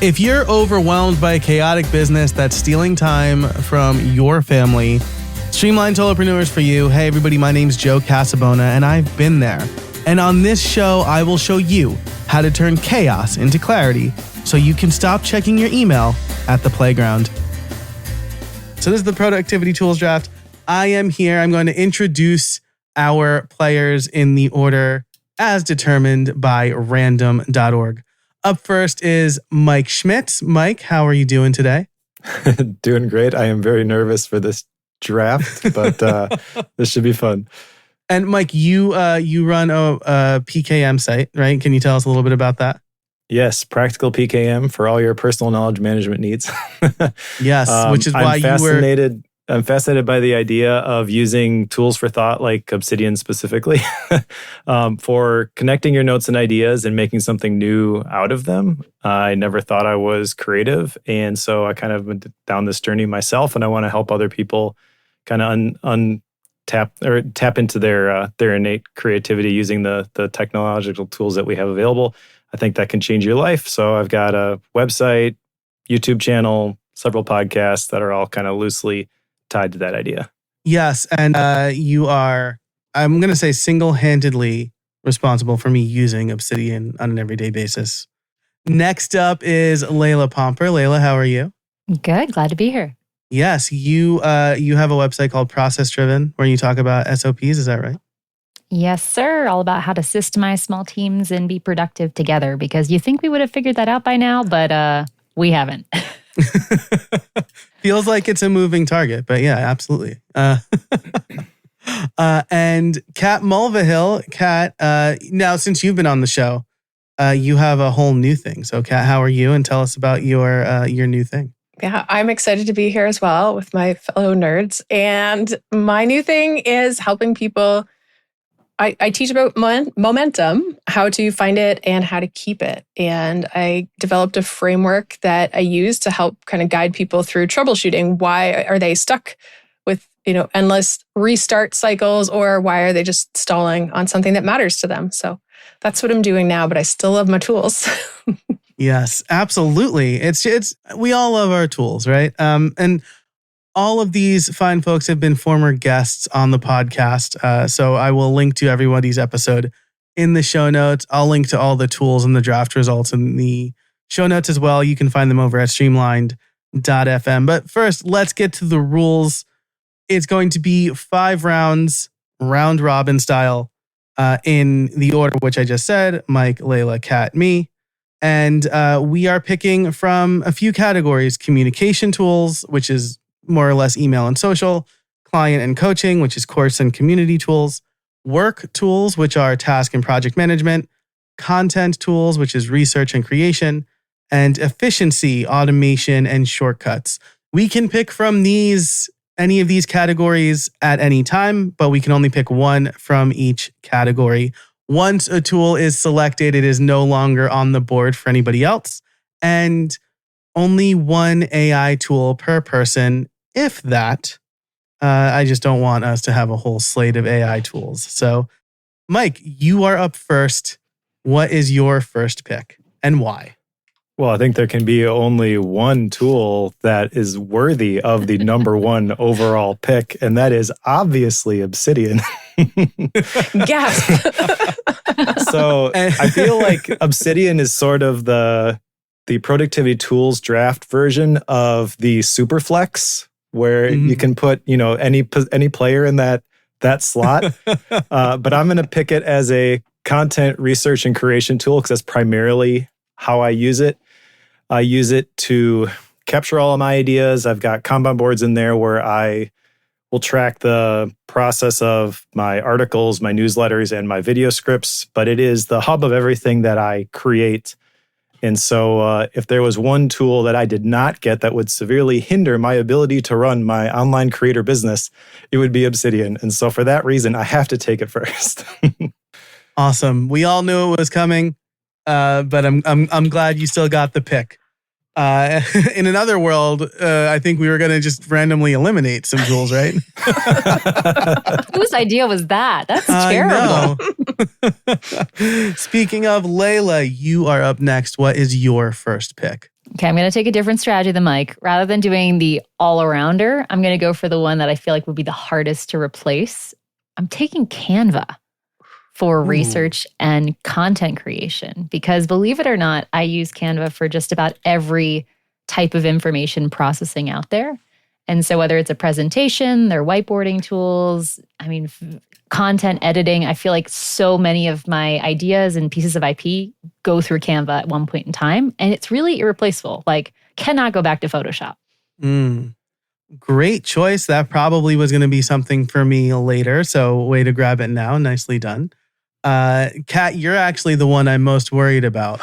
If you're overwhelmed by a chaotic business that's stealing time from your family, Streamlined Solopreneur is for you. Hey everybody, my name's Joe Casabona and I've been there. And on this show, I will show you how to turn chaos into clarity so you can stop checking your email at the playground. So this is the productivity tools draft. I am here. I'm going to introduce our players in the order as determined by random.org. Up first is Mike Schmitz. Mike, how are you doing today? Doing great. I am very nervous for this draft, but this should be fun. And Mike, you run a PKM site, right? Can you tell us a little bit about that? Yes, practical PKM for all your personal knowledge management needs. Yes, which is why I'm fascinated by the idea of using tools for thought like Obsidian specifically for connecting your notes and ideas and making something new out of them. I never thought I was creative. And so I kind of went down this journey myself, and I want to help other people kind of tap into their innate creativity using the technological tools that we have available. I think that can change your life. So I've got a website, YouTube channel, several podcasts that are all kind of loosely tied to that idea. Yes, and you are, I'm going to say, single-handedly responsible for me using Obsidian on an everyday basis. Next up is Layla Pomper. Layla, how are you? Good. Glad to be here. Yes, you have a website called Process Driven where you talk about SOPs. Is that right? Yes, sir. All about how to systemize small teams and be productive together, because you think we would have figured that out by now, but we haven't. Feels like it's a moving target, but yeah, absolutely. And Kat Mulvihill. Kat, now since you've been on the show, you have a whole new thing. So Kat, how are you? And tell us about your new thing. Yeah, I'm excited to be here as well with my fellow nerds. And my new thing is helping people. I teach about momentum, how to find it and how to keep it. And I developed a framework that I use to help kind of guide people through troubleshooting. Why are they stuck with, endless restart cycles, or why are they just stalling on something that matters to them? So that's what I'm doing now, but I still love my tools. Yes, absolutely. It's we all love our tools, right? And all of these fine folks have been former guests on the podcast. So I will link to everybody's episode in the show notes. I'll link to all the tools and the draft results in the show notes as well. You can find them over at streamlined.fm. But first, let's get to the rules. It's going to be 5 rounds, round robin style, in the order which I just said: Mike, Layla, Kat, me. And we are picking from a few categories: communication tools, which is more or less email and social; client and coaching, which is course and community tools; work tools, which are task and project management; content tools, which is research and creation; and efficiency, automation, and shortcuts. We can pick from any of these categories at any time, but we can only pick one from each category. Once a tool is selected, it is no longer on the board for anybody else, and only one AI tool per person, if that. I just don't want us to have a whole slate of AI tools. So, Mike, you are up first. What is your first pick and why? Well, I think there can be only one tool that is worthy of the number one overall pick, and that is obviously Obsidian. Gasp. So I feel like Obsidian is sort of the productivity tools draft version of the Superflex, where you can put any player in that slot. But I'm going to pick it as a content research and creation tool because that's primarily how I use it. I use it to capture all of my ideas. I've got Kanban boards in there where I will track the process of my articles, my newsletters, and my video scripts. But it is the hub of everything that I create. And so if there was one tool that I did not get that would severely hinder my ability to run my online creator business, it would be Obsidian. And so for that reason, I have to take it first. Awesome. We all knew it was coming, but I'm glad you still got the pick. In another world, I think we were going to just randomly eliminate some tools, right? Whose idea was that? That's terrible. Speaking of, Layla, you are up next. What is your first pick? Okay, I'm going to take a different strategy than Mike. Rather than doing the all-arounder, I'm going to go for the one that I feel like would be the hardest to replace. I'm taking Canva for research and content creation because, believe it or not, I use Canva for just about every type of information processing out there. And so whether it's a presentation, their whiteboarding tools, content editing, I feel like so many of my ideas and pieces of IP go through Canva at one point in time. And it's really irreplaceable. Like, cannot go back to Photoshop. Great choice. That probably was going to be something for me later. So way to grab it now. Nicely done. Kat, you're actually the one I'm most worried about.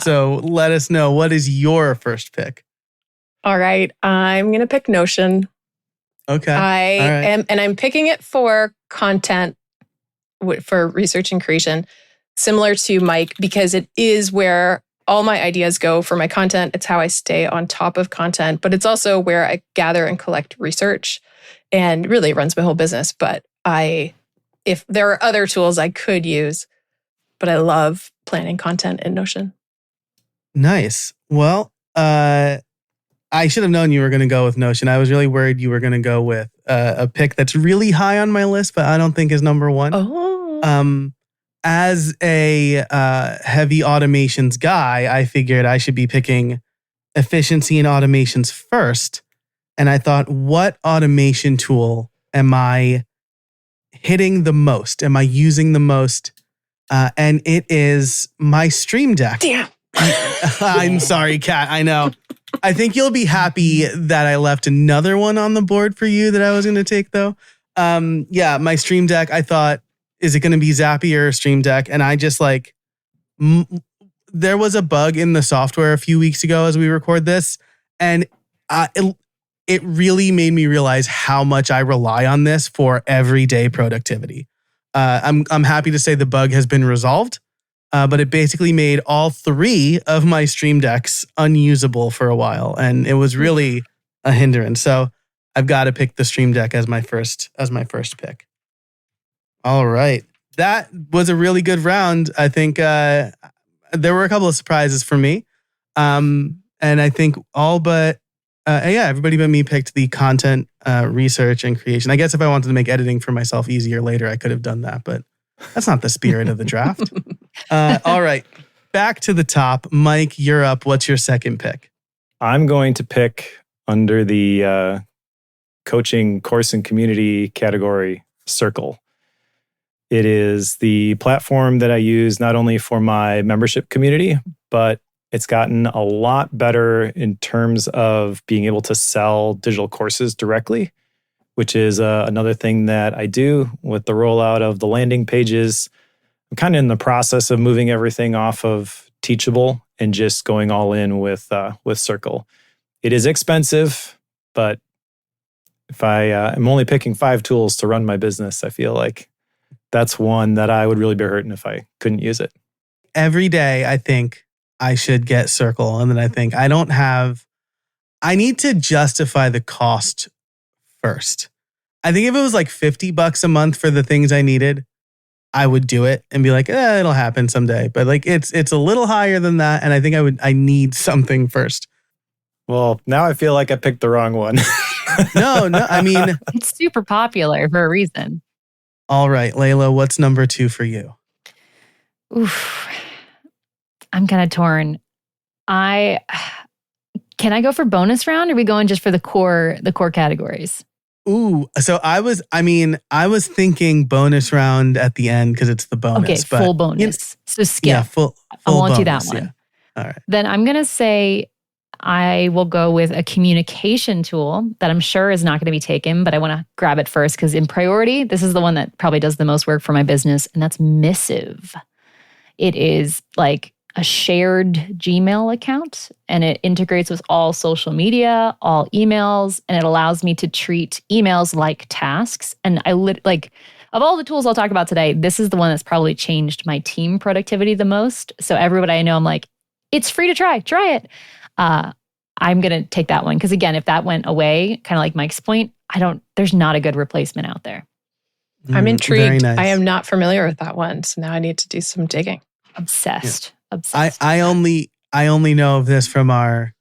So let us know, what is your first pick? All right. I'm going to pick Notion. Okay. I'm picking it for content, for research and creation, similar to Mike, because it is where all my ideas go for my content. It's how I stay on top of content, but it's also where I gather and collect research, and really runs my whole business. But if there are other tools I could use, but I love planning content in Notion. Nice. Well, I should have known you were going to go with Notion. I was really worried you were going to go with a pick that's really high on my list, but I don't think is number one. Oh. As a heavy automations guy, I figured I should be picking efficiency and automations first. And I thought, what automation tool am I hitting the most? Am I using the most? And it is my Stream Deck. Damn. I'm sorry, Kat. I know. I think you'll be happy that I left another one on the board for you that I was going to take, though. My Stream Deck, I thought, is it going to be Zapier or Stream Deck? And I just there was a bug in the software a few weeks ago as we record this. And it really made me realize how much I rely on this for everyday productivity. I'm happy to say the bug has been resolved. But it basically made all three of my Stream Decks unusable for a while. And it was really a hindrance. So I've got to pick the Stream Deck as my first pick. All right. That was a really good round. I think there were a couple of surprises for me. And I think everybody but me picked the content research and creation. I guess if I wanted to make editing for myself easier later, I could have done that. But that's not the spirit of the draft. All right. Back to the top. Mike, you're up. What's your second pick? I'm going to pick under the coaching course and community category, Circle. It is the platform that I use not only for my membership community, but it's gotten a lot better in terms of being able to sell digital courses directly, which is another thing that I do with the rollout of the landing pages. I'm kind of in the process of moving everything off of Teachable and just going all in with Circle. It is expensive, but if I am only picking 5 tools to run my business, I feel like that's one that I would really be hurting if I couldn't use it. Every day, I think I should get Circle. And then I think I need to justify the cost first. I think if it was like $50 a month for the things I needed, I would do it and be like, it'll happen someday. But it's a little higher than that. And I think I need something first. Well, now I feel like I picked the wrong one. No, I mean, it's super popular for a reason. All right, Layla, what's number 2 for you? Oof. I'm kind of torn. Can I go for bonus round? Or are we going just for the core categories? Ooh, so I was thinking bonus round at the end because it's the bonus. Okay, full bonus. So skip. Yeah, full I won't bonus, do that one. Yeah. All right. Then I'm going to say I will go with a communication tool that I'm sure is not going to be taken, but I want to grab it first because in priority, this is the one that probably does the most work for my business, and that's Missive. It is like a shared Gmail account, and it integrates with all social media, all emails, and it allows me to treat emails like tasks. And of all the tools I'll talk about today, this is the one that's probably changed my team productivity the most. So everybody I know, I'm like, it's free to try it. I'm going to take that one. Because again, if that went away, kind of like Mike's point, there's not a good replacement out there. I'm intrigued. Nice. I am not familiar with that one. So now I need to do some digging. Obsessed. I only I only know of this from our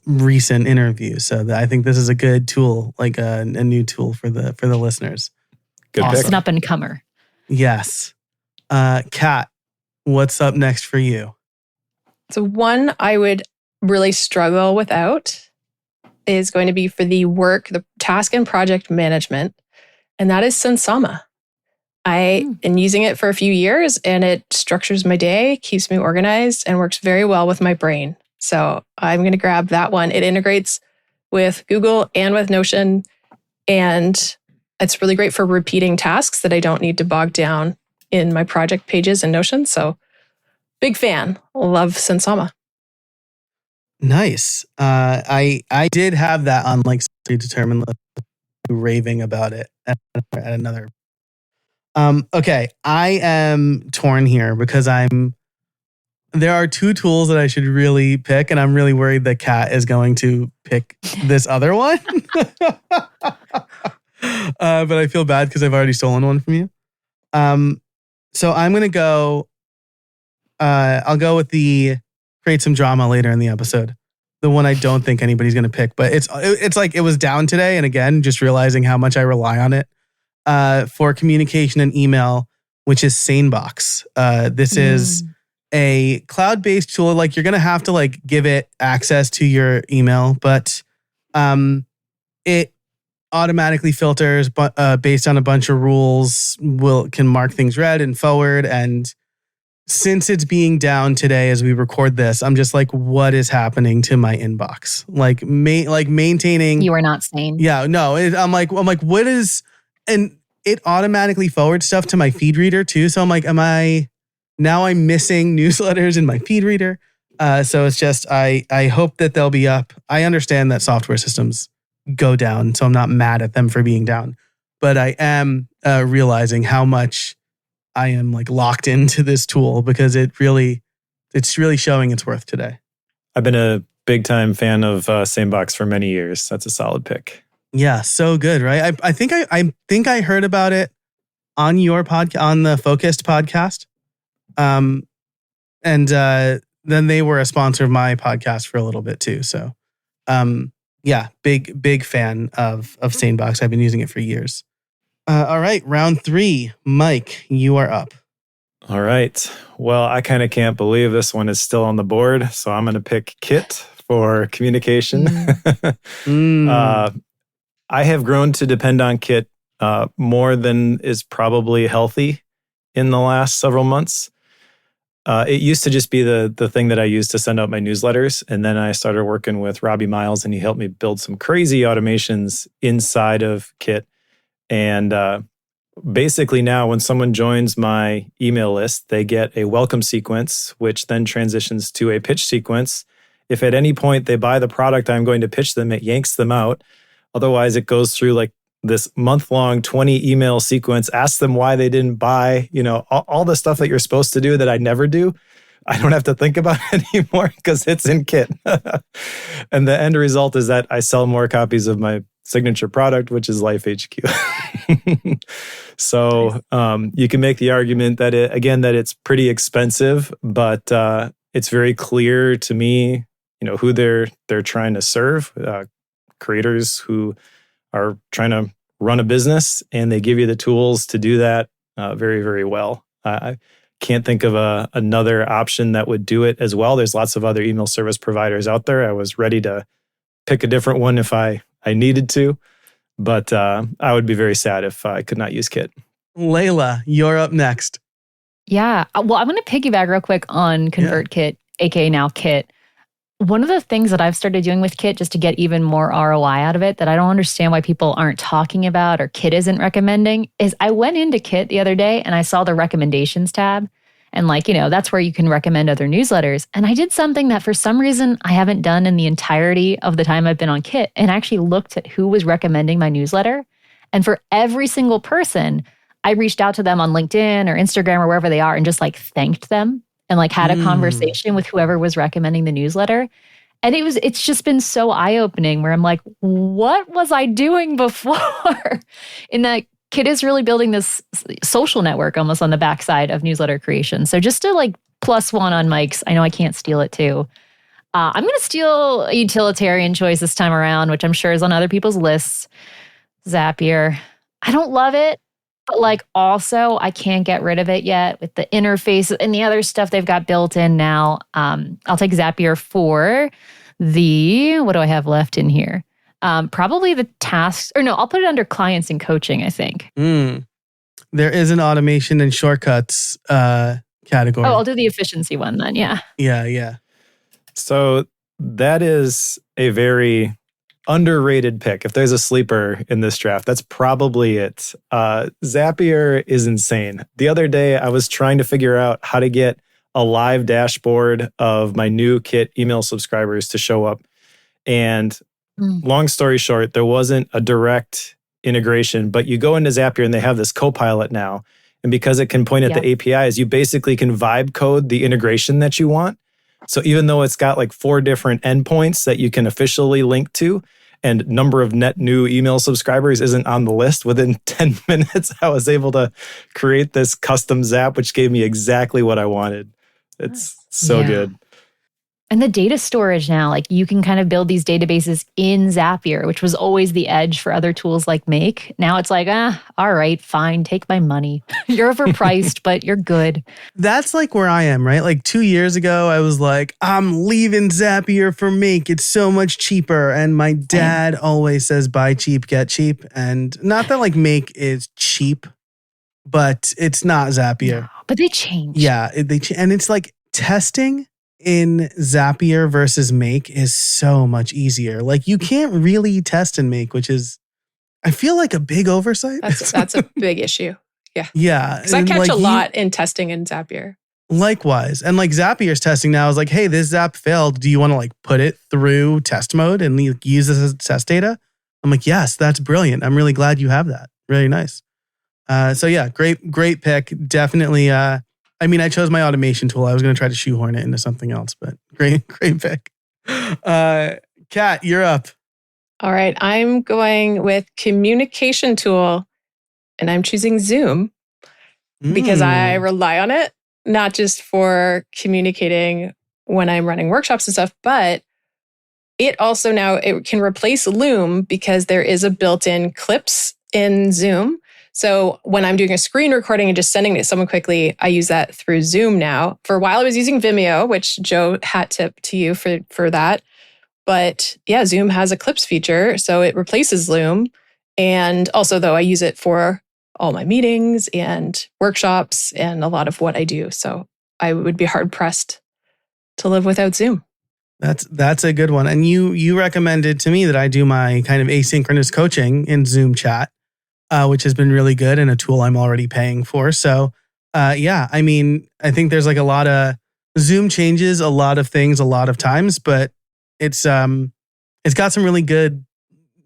recent interview. So I think this is a good tool, like a new tool for the listeners. Good awesome. pick. An up and comer. Yes. Kat, what's up next for you? So one I would really struggle without is going to be for the task and project management, and that is Sensama. I've been using it for a few years, and it structures my day, keeps me organized, and works very well with my brain. So I'm going to grab that one. It integrates with Google and with Notion, and it's really great for repeating tasks that I don't need to bog down in my project pages in Notion. So big fan. Love Sensama. Nice. I did have that on like determined raving about it at another. Okay, I am torn here because there are two tools that I should really pick, and I'm really worried that Kat is going to pick this other one. But I feel bad because I've already stolen one from you. So I'm going to go, I'll go with the create some drama later in the episode. The one I don't think anybody's going to pick, but it's like it was down today. And again, just realizing how much I rely on it for communication and email, which is SaneBox. This is a cloud-based tool. Like you're going to have to like give it access to your email, but it automatically filters based on a bunch of rules, can mark things red and forward. And since it's being down today as we record this, I'm just like, what is happening to my inbox? Like maintaining. You are not sane. Yeah, no. I'm like, what is? And it automatically forwards stuff to my feed reader too. So I'm like, I'm missing newsletters in my feed reader. So it's just, I hope that they'll be up. I understand that software systems go down, so I'm not mad at them for being down, but I am realizing how much I am like locked into this tool because it's really showing its worth today. I've been a big time fan of SaneBox for many years. That's a solid pick. Yeah, so good, right? I think I heard about it on your podcast, on the Focused podcast, and then they were a sponsor of my podcast for a little bit too. So, yeah, big fan of SaneBox. I've been using it for years. All right, round 3. Mike, you are up. All right. Well, I kind of can't believe this one is still on the board, so I'm going to pick Kit for communication. I have grown to depend on Kit more than is probably healthy in the last several months. It used to just be the thing that I used to send out my newsletters. And then I started working with Robbie Miles, and he helped me build some crazy automations inside of Kit. And basically now when someone joins my email list, they get a welcome sequence, which then transitions to a pitch sequence. If at any point they buy the product I'm going to pitch them, it yanks them out. Otherwise, it goes through like this month-long 20 email sequence, asks them why they didn't buy, all the stuff that you're supposed to do that I never do. I don't have to think about it anymore because it's in Kit. And the end result is that I sell more copies of my signature product, which is Life HQ. So you can make the argument that it's pretty expensive, but it's very clear to me, who they're trying to serve. Creators who are trying to run a business, and they give you the tools to do that very, very well. I can't think of another option that would do it as well. There's lots of other email service providers out there. I was ready to pick a different one if I needed to, but I would be very sad if I could not use Kit. Layla, you're up next. Yeah. Well, I'm going to piggyback real quick on ConvertKit, aka now Kit. One of the things that I've started doing with Kit just to get even more ROI out of it that I don't understand why people aren't talking about or Kit isn't recommending is I went into Kit the other day and I saw the recommendations tab. And that's where you can recommend other newsletters. And I did something that for some reason I haven't done in the entirety of the time I've been on Kit, and actually looked at who was recommending my newsletter. And for every single person, I reached out to them on LinkedIn or Instagram or wherever they are and just thanked them. And had a conversation with whoever was recommending the newsletter. And it's just been so eye-opening where I'm like, what was I doing before? In that Kit is really building this social network almost on the backside of newsletter creation. So just to +1 on Mike's, I know I can't steal it too. I'm going to steal a utilitarian choice this time around, which I'm sure is on other people's lists. Zapier. I don't love it, but like also I can't get rid of it yet with the interface and the other stuff they've got built in now. I'll take Zapier for the, what do I have left in here? Probably the tasks, or no, I'll put it under clients and coaching, I think. There is an automation and shortcuts category. Oh, I'll do the efficiency one then. Yeah. Yeah. So that is a very underrated pick. If there's a sleeper in this draft, that's probably it. Zapier is insane. The other day, I was trying to figure out how to get a live dashboard of my new Kit email subscribers to show up. And long story short, there wasn't a direct integration, but you go into Zapier and they have this Copilot now. And because it can point at the APIs, you basically can vibe code the integration that you want. So even though it's got like 4 different endpoints that you can officially link to, and number of net new email subscribers isn't on the list, within 10 minutes, I was able to create this custom Zap, which gave me exactly what I wanted. It's so good. And the data storage now, like you can kind of build these databases in Zapier, which was always the edge for other tools like Make. Now it's like, all right, fine, take my money. You're overpriced, but you're good. That's like where I am, right? Like 2 years ago, I was like, I'm leaving Zapier for Make. It's so much cheaper. And my dad always says, buy cheap, get cheap. And not that like Make is cheap, but it's not Zapier. No, but they change. Yeah, and it's like testing in Zapier versus Make is so much easier. Like you can't really test and Make, which is, I feel like a big oversight. That's a big issue. Yeah. Yeah. Because I catch a lot in testing in Zapier. Likewise. And like Zapier's testing now is like, hey, this Zap failed. Do you want to like put it through test mode and use this as test data? I'm like, yes, that's brilliant. I'm really glad you have that. Really nice. So yeah, great pick. Definitely, I mean, I chose my automation tool. I was going to try to shoehorn it into something else, but great pick. Kat, you're up. All right. I'm going with communication tool, and I'm choosing Zoom because I rely on it, not just for communicating when I'm running workshops and stuff, but it also now it can replace Loom because there is a built-in clips in Zoom. So when I'm doing a screen recording and just sending it to someone quickly, I use that through Zoom now. For a while, I was using Vimeo, which Joe hat tip to you for that. But yeah, Zoom has a clips feature, so it replaces Loom. And also, though, I use it for all my meetings and workshops and a lot of what I do. So I would be hard pressed to live without Zoom. That's a good one. And you recommended to me that I do my kind of asynchronous coaching in Zoom chat. Which has been really good and a tool I'm already paying for. So yeah, I mean, I think there's like a lot of Zoom changes a lot of things a lot of times, but it's got some really good,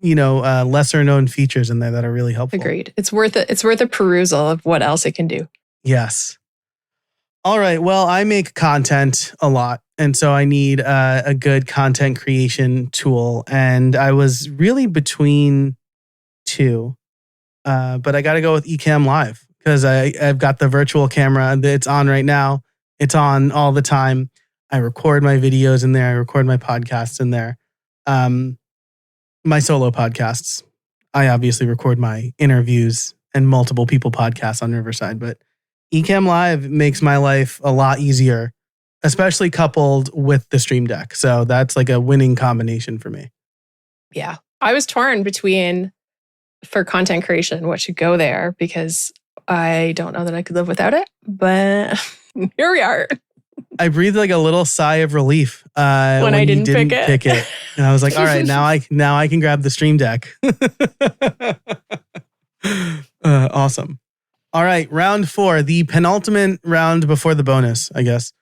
lesser known features in there that are really helpful. Agreed. It's worth it. It's worth a perusal of what else it can do. Yes. All right. Well, I make content a lot. And so I need a good content creation tool. And I was really between 2. But I got to go with Ecamm Live because I've got the virtual camera that's on right now. It's on all the time. I record my videos in there. I record my podcasts in there. My solo podcasts. I obviously record my interviews and multiple people podcasts on Riverside, but Ecamm Live makes my life a lot easier, especially coupled with the Stream Deck. So that's like a winning combination for me. Yeah. I was torn between for content creation, what should go there, because I don't know that I could live without it, but here we are. I breathed like a little sigh of relief when I didn't pick it. And I was like, all right, now I can grab the Stream Deck. Awesome. All right, round 4, the penultimate round before the bonus, I guess.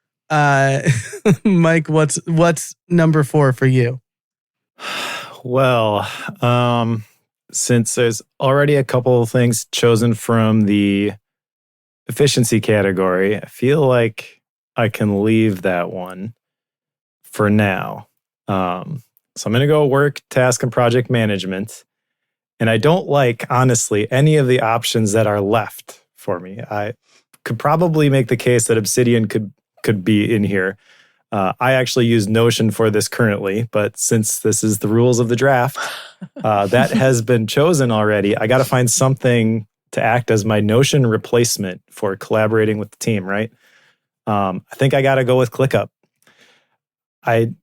Mike, what's number 4 for you? Well, since there's already a couple of things chosen from the efficiency category, I feel like I can leave that one for now. So I'm going to go work, task, and project management. And I don't like, honestly, any of the options that are left for me. I could probably make the case that Obsidian could be in here. I actually use Notion for this currently, but since this is the rules of the draft, that has been chosen already. I got to find something to act as my Notion replacement for collaborating with the team, right? I think I got to go with ClickUp. I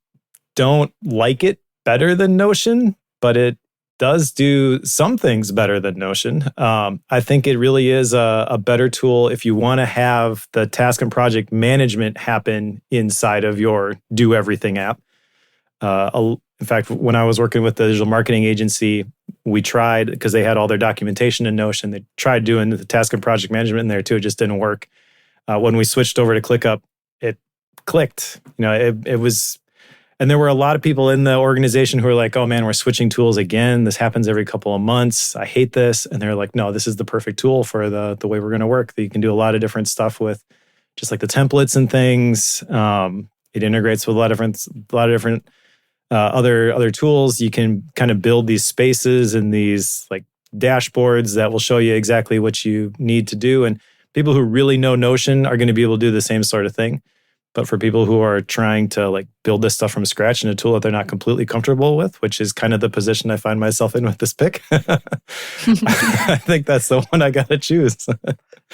don't like it better than Notion, but it does do some things better than Notion. I think it really is a better tool if you want to have the task and project management happen inside of your Do Everything app. In fact, when I was working with the digital marketing agency, we tried, because they had all their documentation in Notion, they tried doing the task and project management in there too. It just didn't work. When we switched over to ClickUp, it clicked. It was... And there were a lot of people in the organization who were like, oh man, we're switching tools again. This happens every couple of months. I hate this. And they're like, no, this is the perfect tool for the way we're going to work. That you can do a lot of different stuff with, just like the templates and things. It integrates with a lot of different other tools. You can kind of build these spaces and these like dashboards that will show you exactly what you need to do. And people who really know Notion are going to be able to do the same sort of thing. But for people who are trying to like build this stuff from scratch in a tool that they're not completely comfortable with, which is kind of the position I find myself in with this pick, I think that's the one I got to choose.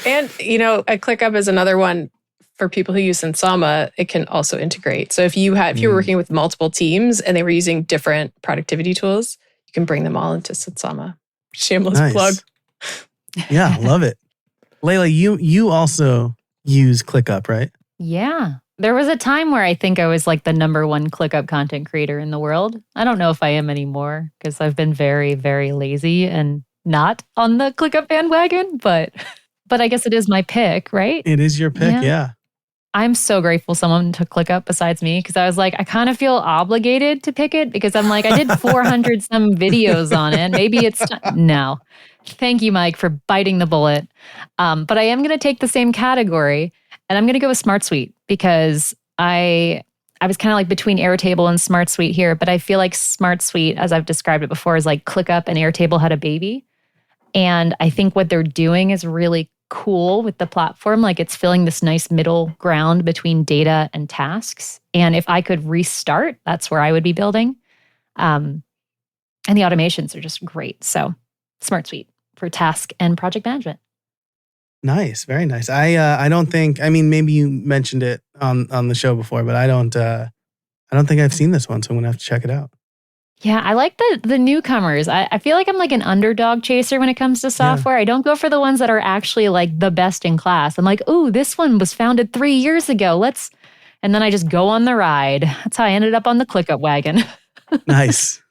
And, a ClickUp is another one for people who use Sensama. It can also integrate. So if you were working with multiple teams and they were using different productivity tools, you can bring them all into Sensama. Shameless plug. Yeah, love it. Layla, you also use ClickUp, right? Yeah. There was a time where I think I was like the number one ClickUp content creator in the world. I don't know if I am anymore because I've been very, very lazy and not on the ClickUp bandwagon, but I guess it is my pick, right? It is your pick, yeah. I'm so grateful someone took ClickUp besides me because I was like, I kind of feel obligated to pick it because I'm like, I did 400 some videos on it. Maybe it's no. Thank you, Mike, for biting the bullet. But I am going to take the same category. And I'm going to go with SmartSuite because I was kind of like between Airtable and SmartSuite here, but I feel like SmartSuite, as I've described it before, is like ClickUp and Airtable had a baby. And I think what they're doing is really cool with the platform. Like it's filling this nice middle ground between data and tasks. And if I could restart, that's where I would be building. And the automations are just great. So SmartSuite for task and project management. Nice, very nice. I don't think. I mean, maybe you mentioned it on the show before, but I don't think I've seen this one, so I'm gonna have to check it out. Yeah, I like the newcomers. I feel like I'm like an underdog chaser when it comes to software. Yeah. I don't go for the ones that are actually like the best in class. I'm like, ooh, this one was founded 3 years ago. And then I just go on the ride. That's how I ended up on the ClickUp wagon. Nice.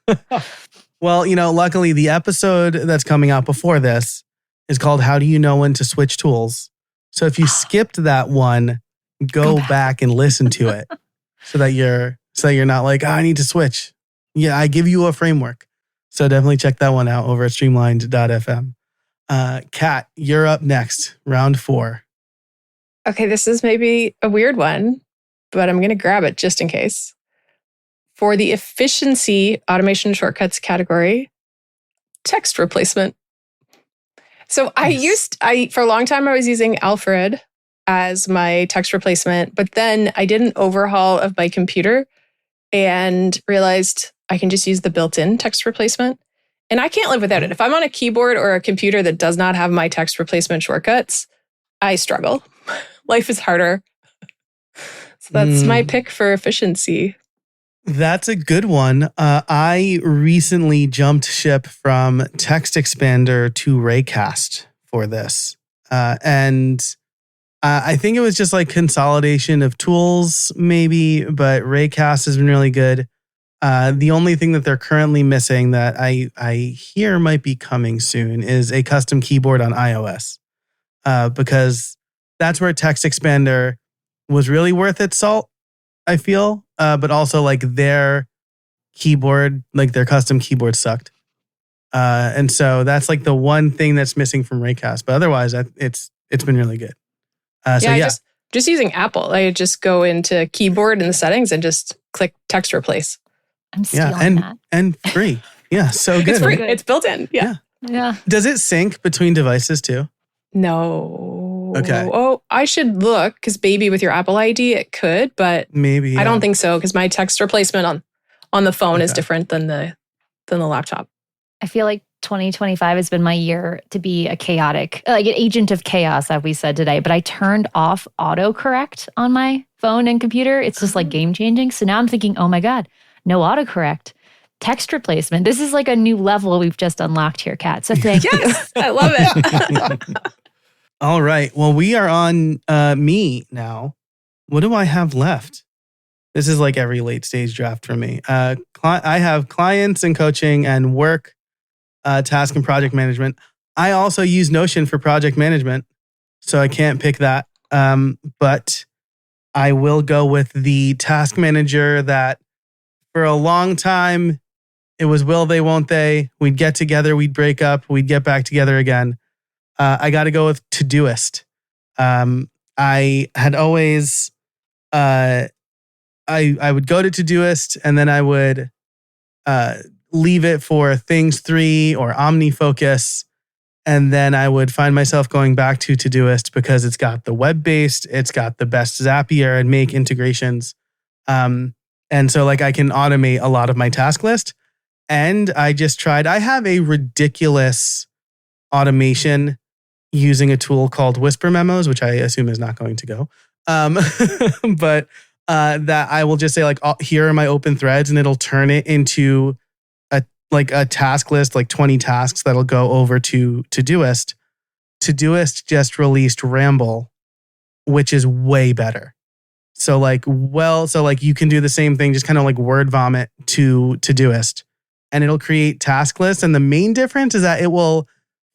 Well, luckily the episode that's coming out before this is called How Do You Know When to Switch Tools? So if you skipped that one, go back and listen to it so that you're not like, I need to switch. Yeah, I give you a framework. So definitely check that one out over at streamlined.fm. Kat, you're up next, round 4. Okay, this is maybe a weird one, but I'm going to grab it just in case. For the efficiency automation shortcuts category, text replacement. So for a long time, I was using Alfred as my text replacement, but then I did an overhaul of my computer and realized I can just use the built-in text replacement. And I can't live without it. If I'm on a keyboard or a computer that does not have my text replacement shortcuts, I struggle. Life is harder. So that's my pick for efficiency. That's a good one. I recently jumped ship from Text Expander to Raycast for this. And I think it was just like consolidation of tools maybe, but Raycast has been really good. The only thing that they're currently missing that I hear might be coming soon is a custom keyboard on iOS. Because that's where Text Expander was really worth its salt, I feel. But also like their keyboard, like their custom keyboard sucked. And so that's like the one thing that's missing from Raycast. But otherwise, it's been really good. Just using Apple. I just go into keyboard in the settings and just click text replace. I'm stealing that. And free. Yeah, so good. It's free. It's built in. Yeah. Does it sync between devices too? No. Okay. Oh, I should look because maybe with your Apple ID it could, but maybe I don't think so because my text replacement on the phone is different than the laptop. I feel like 2025 has been my year to be a chaotic, like an agent of chaos, as we said today. But I turned off autocorrect on my phone and computer. It's just like game changing. So now I'm thinking, oh my God, no autocorrect. Text replacement. This is like a new level we've just unlocked here, Kat. So thank you. I love it. All right. Well, we are on me now. What do I have left? This is like every late stage draft for me. I have clients and coaching and work, task and project management. I also use Notion for project management, so I can't pick that. But I will go with the task manager that for a long time, it was will they, won't they. We'd get together, we'd break up, we'd get back together again. I got to go with Todoist. I had always, I would go to Todoist and then I would leave it for Things 3 or OmniFocus. And then I would find myself going back to Todoist because it's got the web-based, it's got the best Zapier and Make integrations. And so like I can automate a lot of my task list. And I have a ridiculous automation using a tool called Whisper Memos, which I assume is not going to go. But that I will just say like, here are my open threads, and it'll turn it into a task list, like 20 tasks that'll go over to Todoist. Todoist just released Ramble, which is way better. So you can do the same thing, just kind of like word vomit to Todoist, and it'll create task lists. And the main difference is that it will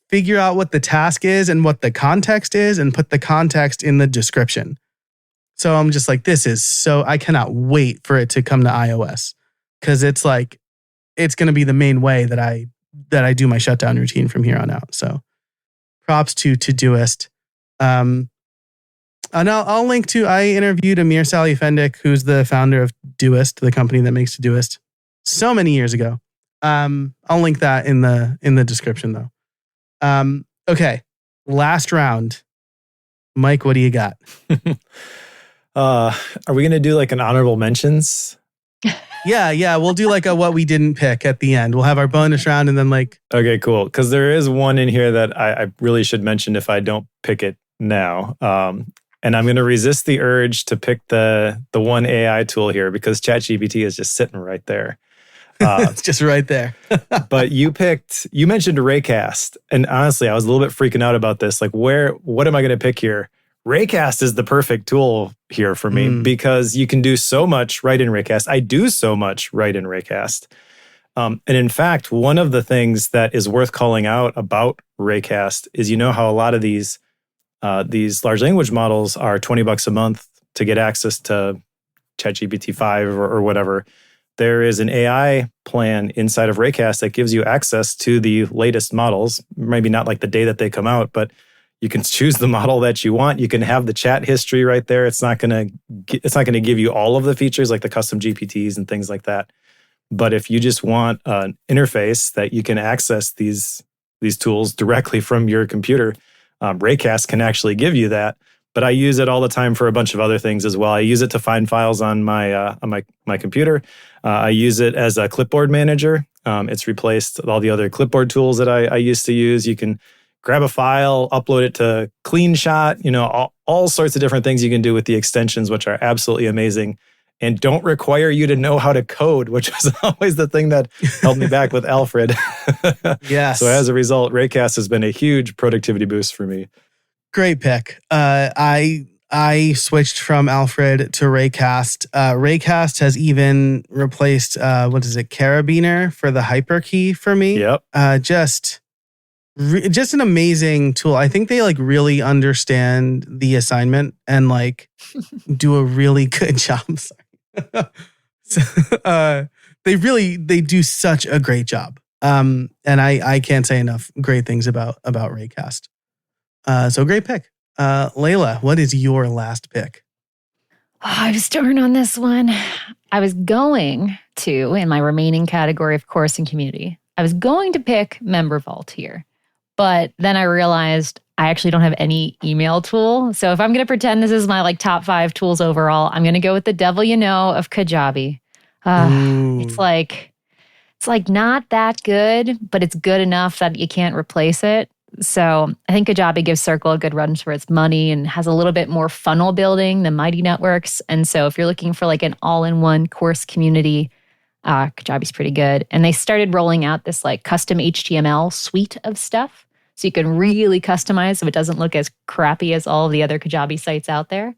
figure out what the task is and what the context is and put the context in the description. So I'm just like, I cannot wait for it to come to iOS, because it's like, it's going to be the main way that I do my shutdown routine from here on out. So props to Todoist. And I'll link to, I interviewed Amir Salih-Fendick, who's the founder of Doist, the company that makes Todoist, so many years ago. I'll link that in the description though. Okay. Last round. Mike, what do you got? Are we going to do like an honorable mentions? Yeah. We'll do like a what we didn't pick at the end. We'll have our bonus round and then like... Okay, cool. Because there is one in here that I really should mention if I don't pick it now. And I'm going to resist the urge to pick the one AI tool here because ChatGPT is just sitting right there. It's just right there. But you mentioned Raycast. And honestly, I was a little bit freaking out about this. Like, what am I going to pick here? Raycast is the perfect tool here for me because you can do so much right in Raycast. I do so much right in Raycast. And in fact, one of the things that is worth calling out about Raycast is, you know how a lot of these large language models are $20 a month to get access to ChatGPT 5 or whatever. There is an AI plan inside of Raycast that gives you access to the latest models. Maybe not like the day that they come out, but you can choose the model that you want. You can have the chat history right there. It's not going to give you all of the features like the custom GPTs and things like that. But if you just want an interface that you can access these tools directly from your computer, Raycast can actually give you that. But I use it all the time for a bunch of other things as well. I use it to find files on my computer. I use it as a clipboard manager. It's replaced all the other clipboard tools that I used to use. You can grab a file, upload it to CleanShot, all sorts of different things you can do with the extensions, which are absolutely amazing and don't require you to know how to code, which was always the thing that held me back with Alfred. Yes. So as a result, Raycast has been a huge productivity boost for me. Great pick. I switched from Alfred to Raycast. Raycast has even replaced, Carabiner for the hyperkey for me. Yep. Just an amazing tool. I think they like really understand the assignment and like do a really good job. They do such a great job. And I can't say enough great things about Raycast. So great pick. Layla, what is your last pick? Oh, I was torn on this one. I was going to, in my remaining category of course and community, I was going to pick Member Vault here. But then I realized I actually don't have any email tool. So if I'm going to pretend this is my like top 5 tools overall, I'm going to go with the devil you know of Kajabi. It's like not that good, but it's good enough that you can't replace it. So I think Kajabi gives Circle a good run for its money and has a little bit more funnel building than Mighty Networks. And so if you're looking for like an all-in-one course community, Kajabi's pretty good. And they started rolling out this like custom HTML suite of stuff. So you can really customize so it doesn't look as crappy as all of the other Kajabi sites out there.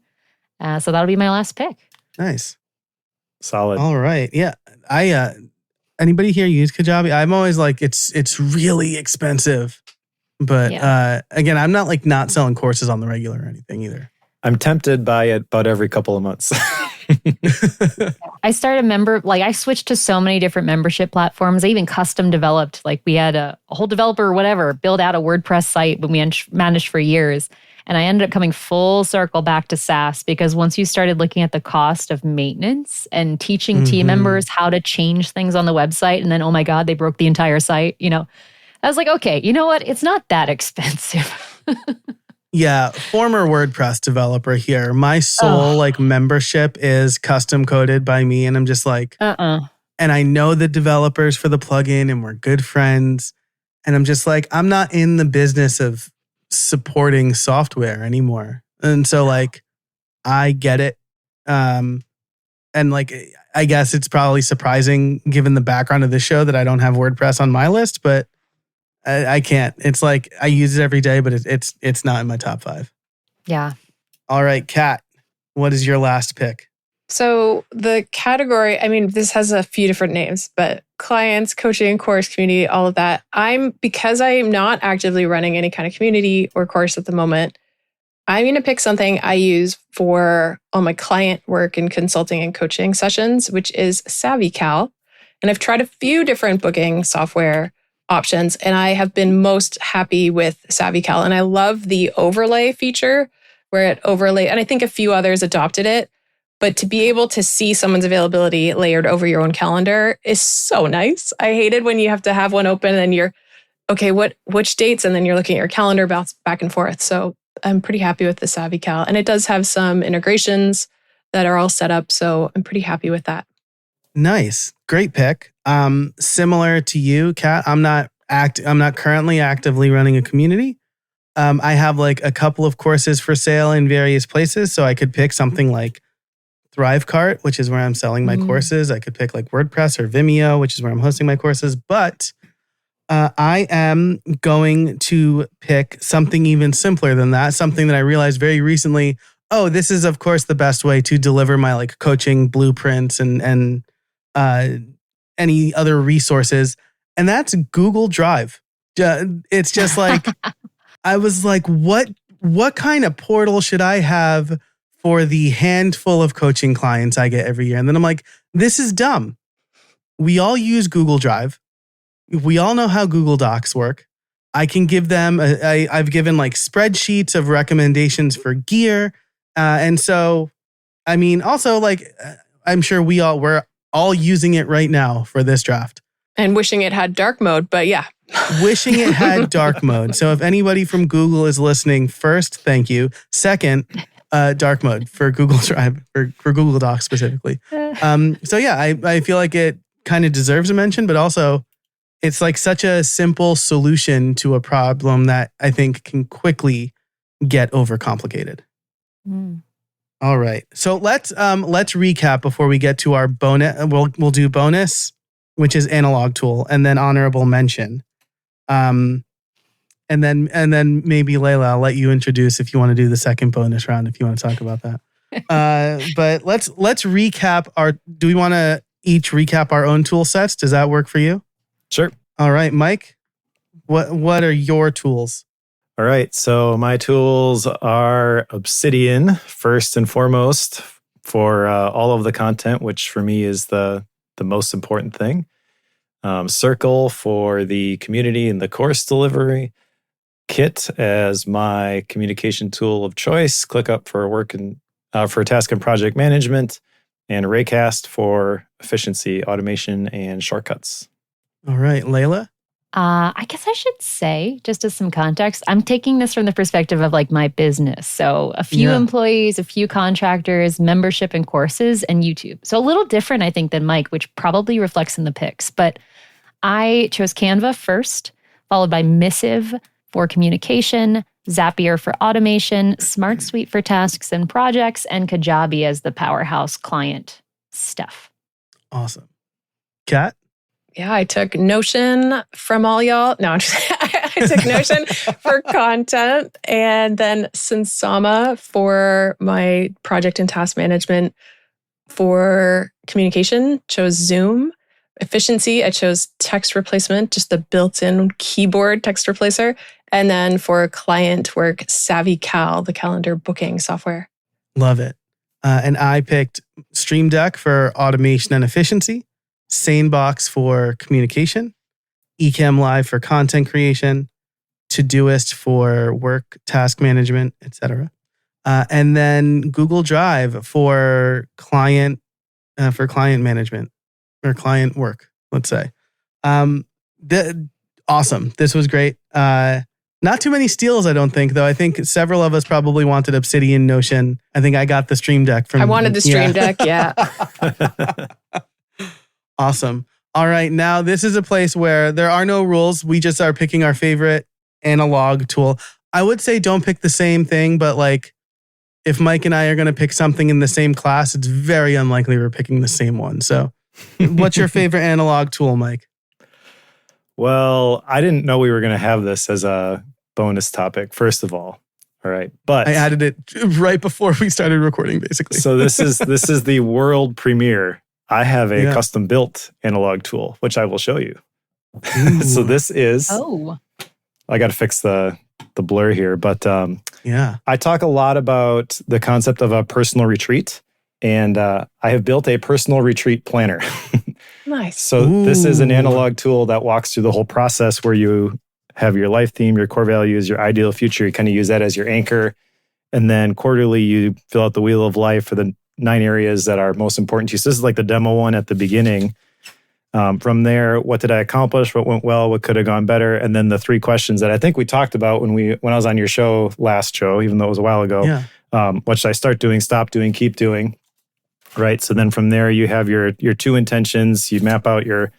So that'll be my last pick. Nice. Solid. All right. Yeah. Anybody here use Kajabi? I'm always like, it's really expensive. But again, I'm not like not selling courses on the regular or anything either. I'm tempted by it about every couple of months. I started I switched to so many different membership platforms. I even custom developed, like we had a whole developer or whatever, build out a WordPress site when we managed for years. And I ended up coming full circle back to SaaS because once you started looking at the cost of maintenance and teaching team members how to change things on the website, and then, oh my God, they broke the entire site, I was like, okay, you know what? It's not that expensive. Yeah, former WordPress developer here. My sole membership is custom coded by me, and I'm just like, and I know the developers for the plugin, and we're good friends, and I'm just like, I'm not in the business of supporting software anymore, and so like, I get it, and like, I guess it's probably surprising given the background of this show that I don't have WordPress on my list, but I can't. It's like I use it every day, but it's not in my top 5. Yeah. All right, Kat, what is your last pick? So the category, I mean, this has a few different names, but clients, coaching, course, community, all of that. Because I am not actively running any kind of community or course at the moment, I'm going to pick something I use for all my client work and consulting and coaching sessions, which is SavvyCal. And I've tried a few different booking software options, and I have been most happy with SavvyCal. And I love the overlay feature where it overlay, and I think a few others adopted it, but to be able to see someone's availability layered over your own calendar is so nice. I hated when you have to have one open and you're, okay, which dates? And then you're looking at your calendar, bounce back and forth. So I'm pretty happy with the SavvyCal. And it does have some integrations that are all set up. So I'm pretty happy with that. Nice. Great pick. Similar to you, Kat, I'm not currently actively running a community. I have like a couple of courses for sale in various places. So I could pick something like Thrivecart, which is where I'm selling my courses. I could pick like WordPress or Vimeo, which is where I'm hosting my courses. But I am going to pick something even simpler than that. Something that I realized very recently. Oh, this is of course the best way to deliver my like coaching blueprints and any other resources. And that's Google Drive. It's just like, I was like, what kind of portal should I have for the handful of coaching clients I get every year? And then I'm like, this is dumb. We all use Google Drive. We all know how Google Docs work. I can give them, I've given like spreadsheets of recommendations for gear. And so, I mean, also like, I'm sure we're all using it right now for this draft. And wishing it had dark mode, but yeah. Wishing it had dark mode. So if anybody from Google is listening, first, thank you. Second, dark mode for Google Drive, for Google Docs specifically. So yeah, I feel like it kind of deserves a mention, but also it's like such a simple solution to a problem that I think can quickly get overcomplicated. All right. So let's recap before we get to our bonus. We'll do bonus, which is analog tool, and then honorable mention. And then maybe Layla, I'll let you introduce if you want to do the second bonus round, if you want to talk about that. But let's recap do we want to each recap our own tool sets? Does that work for you? Sure. All right, Mike, what are your tools? All right. So my tools are Obsidian, first and foremost, for all of the content, which for me is the most important thing. Circle for the community and the course delivery. Kit as my communication tool of choice. ClickUp for work and for task and project management. And Raycast for efficiency, automation, and shortcuts. All right, Layla? I guess I should say, just as some context, I'm taking this from the perspective of like my business. So a few employees, a few contractors, membership and courses, and YouTube. So a little different, I think, than Mike, which probably reflects in the picks. But I chose Canva first, followed by Missive for communication, Zapier for automation, Smart Suite for tasks and projects, and Kajabi as the powerhouse client stuff. Awesome. Kat? Yeah, I took Notion from all y'all. No, I took Notion for content, and then Sensama for my project and task management. For communication, chose Zoom. Efficiency, I chose text replacement, just the built-in keyboard text replacer. And then for client work, Savvy Cal, the calendar booking software. Love it. And I picked Stream Deck for automation and efficiency, Sanebox for communication, Ecamm Live for content creation, Todoist for work, task management, etc. And then Google Drive for client management or client work, let's say. Awesome. This was great. Not too many steals, I don't think, though. I think several of us probably wanted Obsidian, Notion. I think I got the Stream Deck from... I wanted the Stream Deck, yeah. Awesome. All right. Now, this is a place where there are no rules. We just are picking our favorite analog tool. I would say don't pick the same thing, but like if Mike and I are going to pick something in the same class, it's very unlikely we're picking the same one. So what's your favorite analog tool, Mike? Well, I didn't know we were going to have this as a bonus topic, first of all. All right. But I added it right before we started recording, basically. So this is the world premiere. I have a custom built analog tool, which I will show you. So this is, I got to fix the blur here, but I talk a lot about the concept of a personal retreat, and I have built a personal retreat planner. Nice. So this is an analog tool that walks through the whole process where you have your life theme, your core values, your ideal future. You kind of use that as your anchor. And then quarterly, you fill out the wheel of life for the 9 areas that are most important to you. So this is like the demo one at the beginning. From there, what did I accomplish? What went well? What could have gone better? And then the 3 questions that I think we talked about when I was on your last show, even though it was a while ago. What should I start doing, stop doing, keep doing? Right. So then from there, you have your 2 intentions. You map out your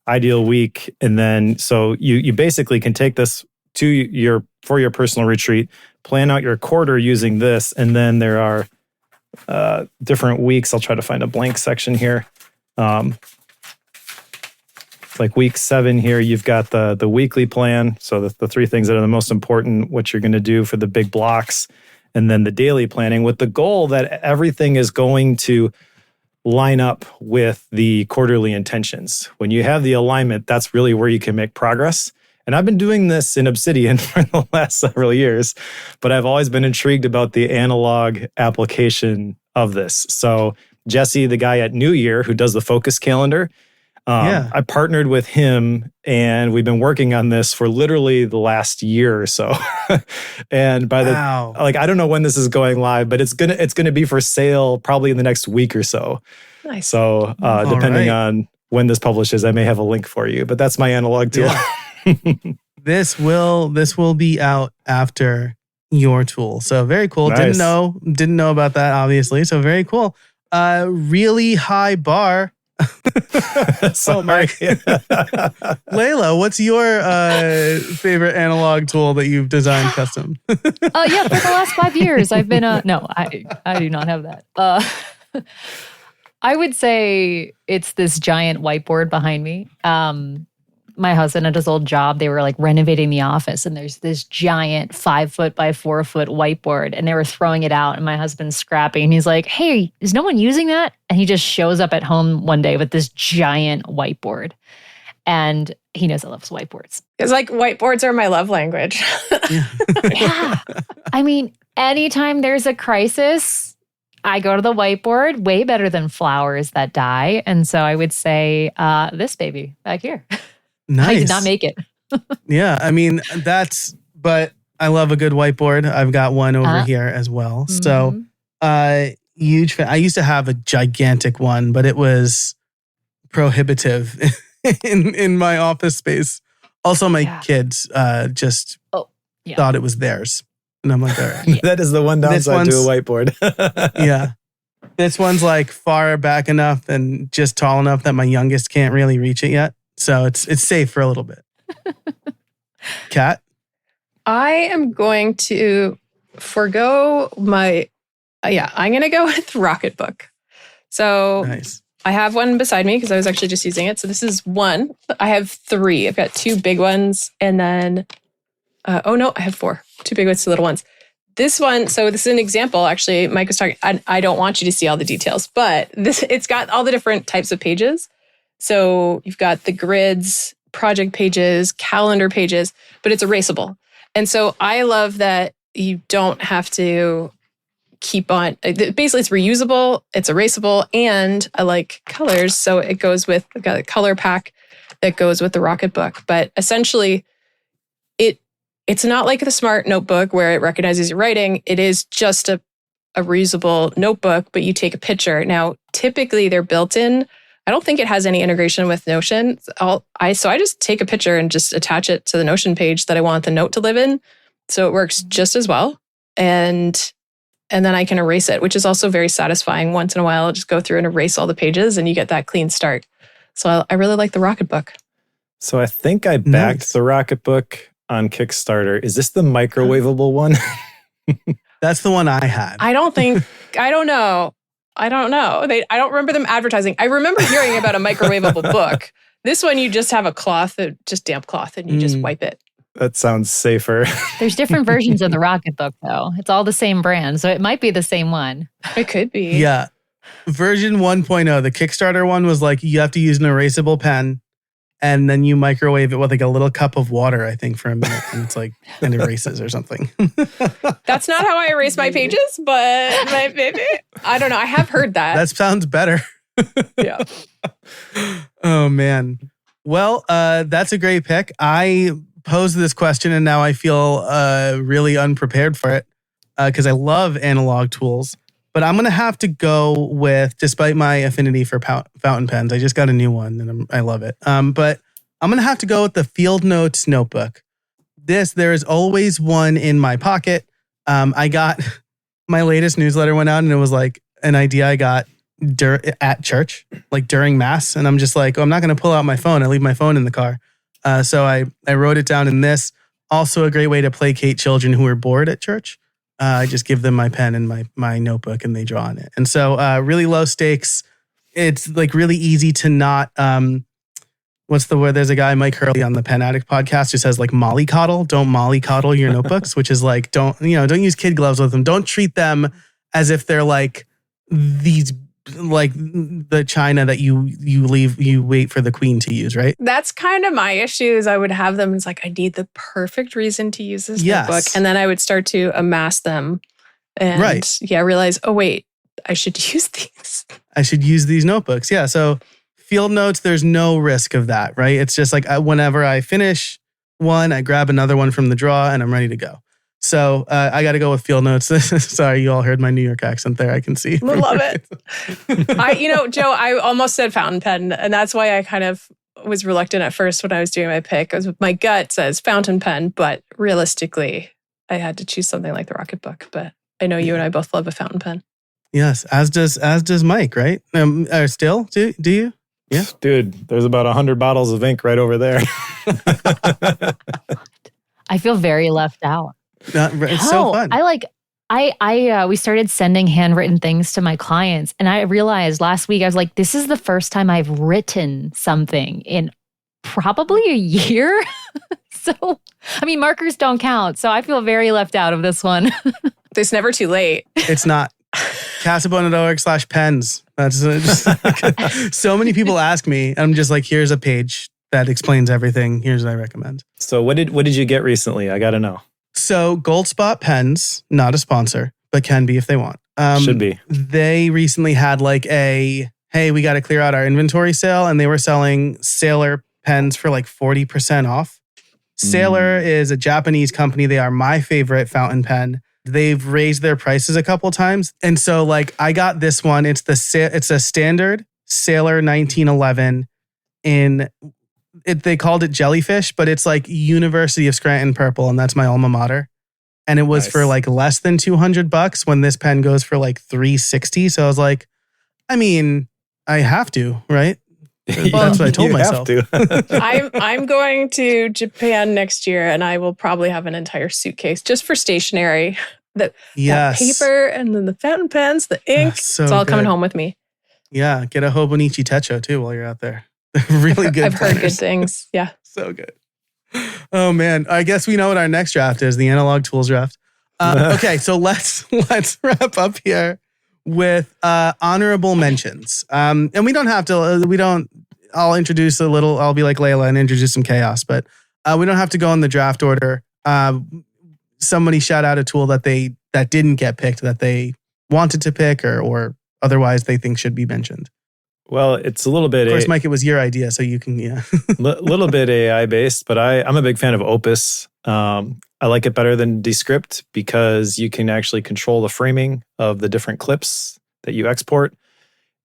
ideal week, and then so you basically can take this for your personal retreat, plan out your quarter using this, and then there are different weeks. I'll try to find a blank section here. Like week 7 here, you've got the weekly plan. So the 3 things that are the most important, what you're going to do for the big blocks, and then the daily planning with the goal that everything is going to line up with the quarterly intentions. When you have the alignment, that's really where you can make progress. And I've been doing this in Obsidian for the last several years, but I've always been intrigued about the analog application of this. So Jesse, the guy at New Year who does the focus calendar, I partnered with him, and we've been working on this for literally the last year or so. And by I don't know when this is going live, but it's gonna be for sale probably in the next week or so. Nice. So depending on when this publishes, I may have a link for you. But that's my analog tool. Yeah. This will be out after your tool. So very cool. Nice. Didn't know about that, obviously. So very cool. Really high bar. Sorry. Layla, what's your favorite analog tool that you've designed custom? For the last 5 years, I've been no, I do not have that. I would say it's this giant whiteboard behind me. My husband at his old job, they were like renovating the office, and there's this giant 5 foot by 4 foot whiteboard, and they were throwing it out, and my husband's scrapping, and he's like, "Hey, is no one using that?" And he just shows up at home one day with this giant whiteboard, and he knows I love whiteboards. It's like whiteboards are my love language. Yeah. I mean, anytime there's a crisis, I go to the whiteboard, way better than flowers that die. And so I would say this baby back here. Nice. I did not make it. Yeah, I mean, but I love a good whiteboard. I've got one over here as well. So huge fan. I used to have a gigantic one, but it was prohibitive in my office space Also, my kids just thought it was theirs. And I'm like, all right. That is the one downside to a whiteboard. Yeah. This one's like far back enough and just tall enough that my youngest can't really reach it yet. So it's safe for a little bit. Kat? I am going to forgo my, I'm going to go with Rocketbook. So nice. I have one beside me because I was actually just using it. So this is one. I have 3. I've got 2 big ones and then, I have 4. 2 big ones, 2 little ones. This one, so this is an example. Actually, Mike was talking, I don't want you to see all the details, but it's got all the different types of pages. So you've got the grids, project pages, calendar pages, but it's erasable. And so I love that you don't have to keep on, basically it's reusable, it's erasable, and I like colors. So it goes with, I've got a color pack that goes with the Rocketbook. But essentially, it's not like the Smart Notebook where it recognizes your writing. It is just a reusable notebook, but you take a picture. Now, typically they're built in. I don't think it has any integration with Notion. So I just take a picture and just attach it to the Notion page that I want the note to live in. So it works just as well. And then I can erase it, which is also very satisfying. Once in a while, I'll just go through and erase all the pages and you get that clean start. So I really like the Rocketbook. So I think I backed the Rocketbook on Kickstarter. Is this the microwavable one? That's the one I had. I don't know. I don't remember them advertising. I remember hearing about a microwavable book. This one, you just have a cloth, just damp cloth, and you just wipe it. That sounds safer. There's different versions of the Rocketbook, though. It's all the same brand, so it might be the same one. It could be. Yeah. Version 1.0, the Kickstarter one was like, you have to use an erasable pen, and then you microwave it with like a little cup of water, I think, for a minute. And it's like, it erases or something. That's not how I erase my pages, but maybe. I don't know. I have heard that. That sounds better. Yeah. Oh, man. Well, that's a great pick. I posed this question and now I feel really unprepared for it because I love analog tools. But I'm going to have to go with, despite my affinity for fountain pens, I just got a new one and I love it. But I'm going to have to go with the Field Notes notebook. There is always one in my pocket. I got, my latest newsletter went out and it was like an idea I got at church, like during mass. And I'm just like, I'm not going to pull out my phone. I leave my phone in the car. So I wrote it down in this. Also a great way to placate children who are bored at church. I just give them my pen and my notebook and they draw on it. And so really low stakes. It's like really easy to not, what's the word? There's a guy, Mike Hurley on the Pen Addict podcast who says like mollycoddle. Don't mollycoddle your notebooks, which is like, don't use kid gloves with them. Don't treat them as if they're like these, like the china that you wait for the queen to use, right? That's kind of my issue is I would have them. It's like, I need the perfect reason to use this notebook. And then I would start to amass them and realize, oh wait, I should use these. I should use these notebooks. Yeah. So Field Notes, there's no risk of that, right? It's just like whenever I finish one, I grab another one from the drawer and I'm ready to go. So I got to go with Field Notes. Sorry, you all heard my New York accent there. I can see. Love it. Joe, I almost said fountain pen, and that's why I kind of was reluctant at first when I was doing my pick. My gut says fountain pen, but realistically, I had to choose something like the Rocketbook. But I know you and I both love a fountain pen. Yes, as does Mike, right? Still, do you? Yeah, dude. There's about 100 bottles of ink right over there. I feel very left out. It's so fun. We started sending handwritten things to my clients. And I realized last week, I was like, this is the first time I've written something in probably a year. So, I mean, markers don't count. So I feel very left out of this one. It's never too late. It's not. Casabona.org/pens. That's just, so many people ask me. I'm just like, here's a page that explains everything. Here's what I recommend. So what did you get recently? I got to know. So Gold Spot Pens, not a sponsor, but can be if they want. Should be. They recently had like hey, we got to clear out our inventory sale. And they were selling Sailor pens for like 40% off. Sailor is a Japanese company. They are my favorite fountain pen. They've raised their prices a couple times. And so like I got this one. It's a standard Sailor 1911 in they called it jellyfish, but it's like University of Scranton purple, and that's my alma mater. And it was for like less than $200 when this pen goes for like $360. So I was like, I mean, I have to, right? That's what I told myself. I'm going to Japan next year, and I will probably have an entire suitcase just for stationery. That paper, and then the fountain pens, the ink. It's all coming home with me. Yeah, get a Hobonichi Techo too while you're out there. Really good. I've heard good things. Yeah. So good. Oh man, I guess we know what our next draft is, the analog tools draft. Okay, so let's wrap up here with honorable mentions. And we don't have to, I'll introduce a little, I'll be like Layla and introduce some chaos, but we don't have to go in the draft order. Somebody shout out a tool that didn't get picked that they wanted to pick or otherwise they think should be mentioned. Well, it's a little bit... Of course, Mike, it was your idea, so you can, little bit AI-based, but I'm a big fan of Opus. I like it better than Descript because you can actually control the framing of the different clips that you export.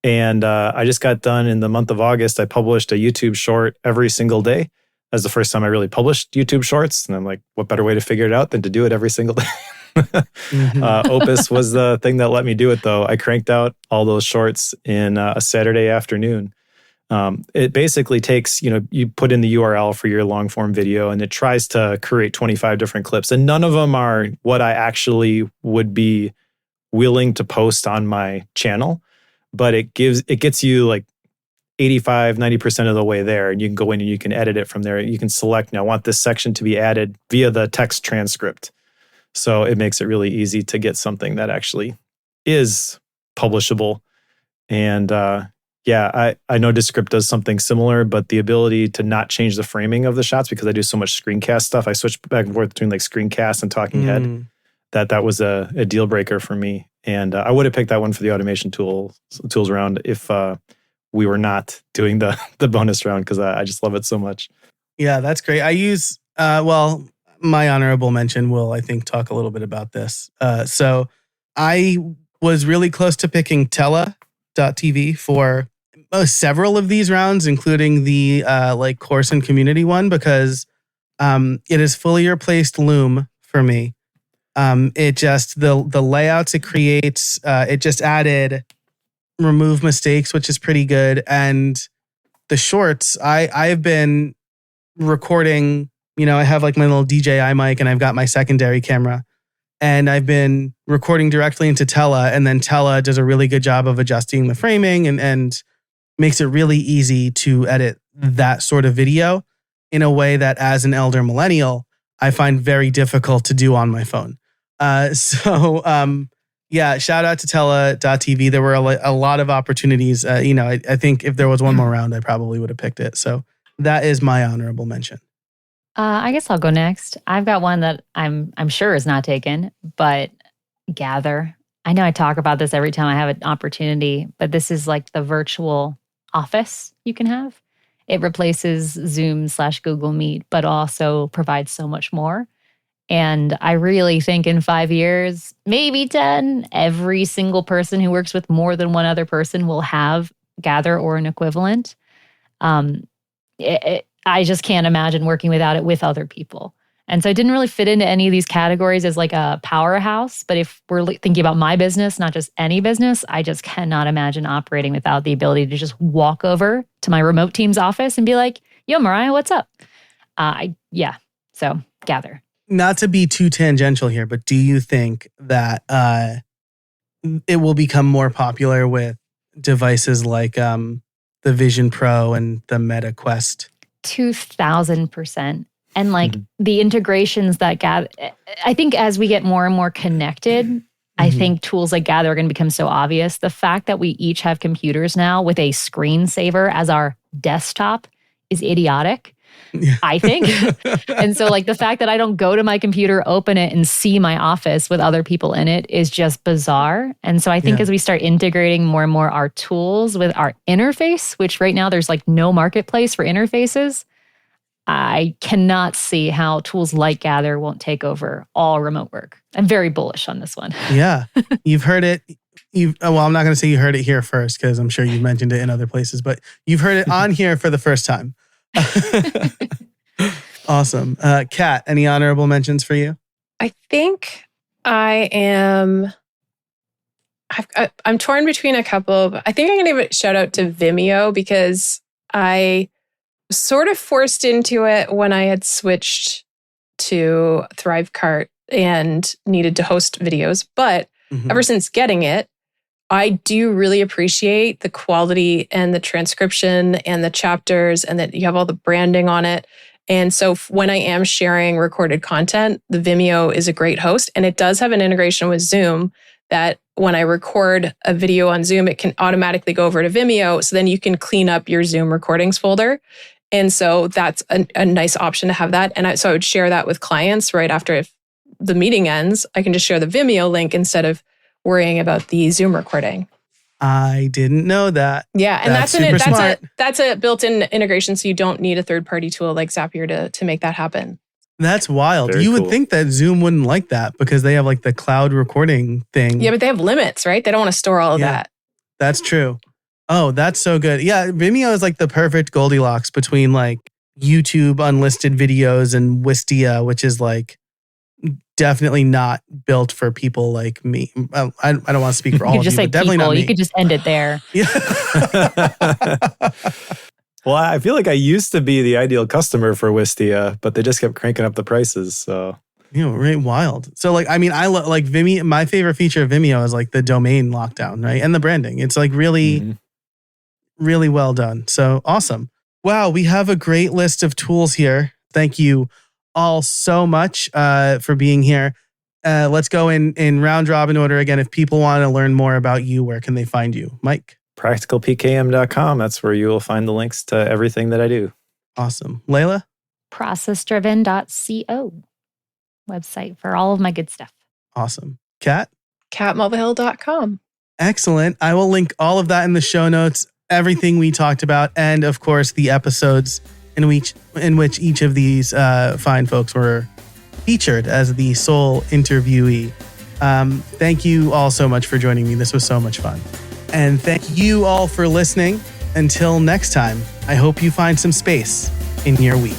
And I just got done in the month of August. I published a YouTube short every single day. That's the first time I really published YouTube shorts. And I'm like, what better way to figure it out than to do it every single day? Opus was the thing that let me do it, though. I cranked out all those shorts in a Saturday afternoon. It basically takes, you put in the URL for your long form video and it tries to create 25 different clips. And none of them are what I actually would be willing to post on my channel. But it gets you like 85, 90% of the way there. And you can go in and you can edit it from there. You can select, I want this section to be added via the text transcript. So it makes it really easy to get something that actually is publishable. And I know Descript does something similar, but the ability to not change the framing of the shots, because I do so much screencast stuff, I switch back and forth between like screencast and talking head. That was a deal breaker for me. And I would have picked that one for the automation tools round if we were not doing the bonus round, because I just love it so much. Yeah, that's great. I use, my honorable mention will, I think, talk a little bit about this. So I was really close to picking Tela.tv for several of these rounds, including the course and community one, because it is fully replaced Loom for me. It just, the layouts it creates, it just added remove mistakes, which is pretty good. And the shorts, I've been recording, I have like my little DJI mic and I've got my secondary camera and I've been recording directly into Tela, and then Tela does a really good job of adjusting the framing and makes it really easy to edit that sort of video in a way that as an elder millennial, I find very difficult to do on my phone. Shout out to Tela.tv. There were a lot of opportunities. I think if there was one more round, I probably would have picked it. So that is my honorable mention. I guess I'll go next. I've got one that I'm sure is not taken, but Gather. I know I talk about this every time I have an opportunity, but this is like the virtual office you can have. It replaces Zoom/Google Meet, but also provides so much more. And I really think in 5 years, maybe 10, every single person who works with more than one other person will have Gather or an equivalent. I just can't imagine working without it with other people. And so I didn't really fit into any of these categories as like a powerhouse. But if we're thinking about my business, not just any business, I just cannot imagine operating without the ability to just walk over to my remote team's office and be like, yo, Mariah, what's up? So Gather. Not to be too tangential here, but do you think that it will become more popular with devices like the Vision Pro and the Meta Quest? 2,000%. And the integrations that Gather, I think as we get more and more connected, I think tools like Gather are going to become so obvious. The fact that we each have computers now with a screensaver as our desktop is idiotic. Yeah. I think. And so the fact that I don't go to my computer, open it and see my office with other people in it is just bizarre. And so I think as we start integrating more and more our tools with our interface, which right now there's no marketplace for interfaces, I cannot see how tools like Gather won't take over all remote work. I'm very bullish on this one. Yeah. You've heard it. I'm not going to say you heard it here first because I'm sure you've mentioned it in other places, but you've heard it on here for the first time. Awesome. Kat, any honorable mentions for you? I think I'm torn between a couple. But I think I'm going to give a shout out to Vimeo because I sort of forced into it when I had switched to Thrivecart and needed to host videos. But ever since getting it, I do really appreciate the quality and the transcription and the chapters and that you have all the branding on it. And so when I am sharing recorded content, the Vimeo is a great host. And it does have an integration with Zoom that when I record a video on Zoom, it can automatically go over to Vimeo. So then you can clean up your Zoom recordings folder. And so that's a nice option to have that. And so I would share that with clients right after if the meeting ends. I can just share the Vimeo link instead of worrying about the Zoom recording. I didn't know that. Yeah, and smart. That's a built-in integration, so you don't need a third-party tool like Zapier to make that happen. That's wild. Very you cool. would think that Zoom wouldn't like that because they have like the cloud recording thing. Yeah, but they have limits, right? They don't want to store all of that. That's true. Oh, that's so good. Yeah, Vimeo is like the perfect Goldilocks between like YouTube unlisted videos and Wistia, which is like definitely not built for people like me. I don't want to speak for all You of could just you, say but definitely people. not me. You could just end it there. Yeah. Well, I feel like I used to be the ideal customer for Wistia, but they just kept cranking up the prices. So, Right, wild. So like, I mean, I like Vimeo. My favorite feature of Vimeo is like the domain lockdown, right? And the branding. It's like really, really well done. So awesome. Wow. We have a great list of tools here. Thank you all so much for being here. Let's go in round robin order again. If people want to learn more about you, where can they find you? Mike? practicalpkm.com. That's where you will find the links to everything that I do. Awesome. Layla? Processdriven.co website for all of my good stuff. Awesome. Kat? Mulvihill.com. Excellent. I will link all of that in the show notes, everything we talked about, and of course the episodes in which each of these fine folks were featured as the sole interviewee. Thank you all so much for joining me. This was so much fun. And thank you all for listening. Until next time, I hope you find some space in your week.